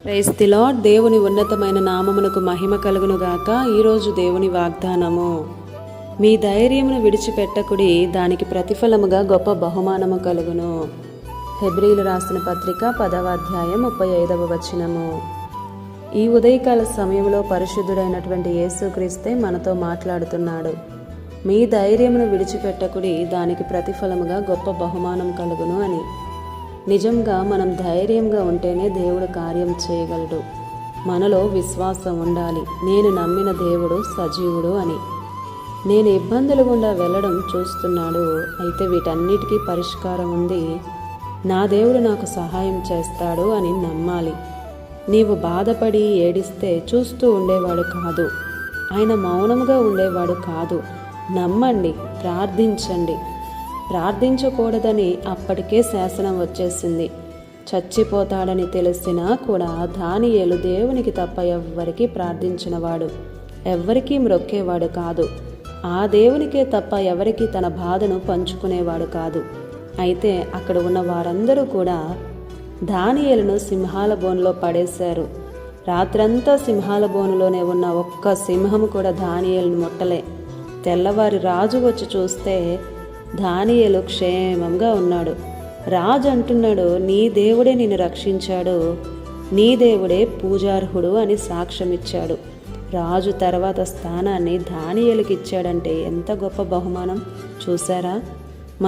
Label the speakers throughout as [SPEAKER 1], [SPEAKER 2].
[SPEAKER 1] Praise the lord. దేవుని ఉన్నతమైన నామమునకు మహిమ కలుగునుగాక. ఈరోజు దేవుని వాగ్దానము, మీ ధైర్యమును విడిచిపెట్టకుడి, దానికి ప్రతిఫలముగా గొప్ప బహుమానము కలుగును. హెబ్రీలు రాసిన పత్రిక 10వ అధ్యాయం 35వ వచనము. ఈ ఉదయకాల సమయంలో పరిశుద్ధుడైనటువంటి యేసుక్రీస్తే మనతో మాట్లాడుతున్నాడు. మీ ధైర్యమును విడిచిపెట్టకుడి, దానికి ప్రతిఫలముగా గొప్ప బహుమానం కలుగును అని. నిజంగా మనం ధైర్యంగా ఉంటేనే దేవుడు కార్యం చేయగలడు. మనలో విశ్వాసం ఉండాలి. నేను నమ్మిన దేవుడు సజీవుడు అని. నేను ఇబ్బందులు గుండా వెళ్ళడం చూస్తున్నాడు, అయితే వీటన్నిటికీ పరిష్కారం ఉంది. నా దేవుడు నాకు సహాయం చేస్తాడు అని నమ్మాలి. నీవు బాధపడి ఏడిస్తే చూస్తూ ఉండేవాడు కాదు. ఆయన మౌనముగా ఉండేవాడు కాదు. నమ్మండి, ప్రార్థించండి. ప్రార్థించకూడదని అప్పటికే శాసనం వచ్చేసింది. చచ్చిపోతాడని తెలిసినా కూడా దానియేలు దేవునికి తప్ప ఎవ్వరికీ ప్రార్థించినవాడు, ఎవ్వరికీ మ్రొక్కేవాడు కాదు. ఆ దేవునికే తప్ప ఎవరికి తన బాధను పంచుకునేవాడు కాదు. అయితే అక్కడ ఉన్న వారందరూ కూడా దానియేలును సింహాల బోనులో పడేశారు. రాత్రంతా సింహాల బోనులోనే ఉన్న ఒక్క సింహము కూడా దానియేలును ముట్టలే. తెల్లవారి రాజు వచ్చి చూస్తే దానియేలు క్షేమంగా ఉన్నాడు. రాజు అంటున్నాడు, నీ దేవుడే నిన్ను రక్షించాడు, నీ దేవుడే పూజార్హుడు అని సాక్ష్యం ఇచ్చాడు. రాజు తర్వాత స్థానాన్ని దానియేలుకి ఇచ్చాడంటే ఎంత గొప్ప బహుమానం చూసారా.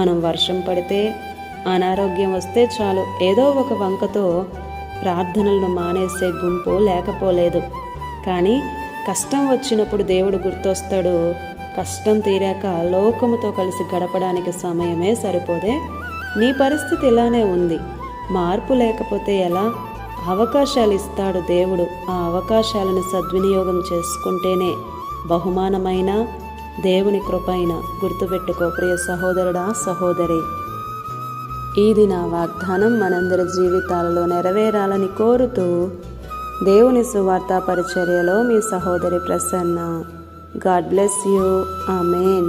[SPEAKER 1] మనం వర్షం పడితే, అనారోగ్యం వస్తే చాలు, ఏదో ఒక వంకతో ప్రార్థనలను మానేసే గుంపు లేకపోలేదు. కానీ కష్టం వచ్చినప్పుడు దేవుడు గుర్తొస్తాడు. కష్టం తీరాక లోకముతో కలిసి గడపడానికి సమయమే సరిపోదే. నీ పరిస్థితి ఇలానే ఉంది. మార్పు లేకపోతే ఎలా? అవకాశాలు ఇస్తాడు దేవుడు. ఆ అవకాశాలను సద్వినియోగం చేసుకుంటేనే బహుమానమైన దేవుని కృపైన. గుర్తుపెట్టుకో ప్రియ సహోదరుడా, సహోదరి. ఇది నా వాగ్దానం మనందరి జీవితాలలో నెరవేరాలని కోరుతూ దేవుని సువార్తా పరిచర్యలో మీ సహోదరి Prasanna. God bless you. Amen.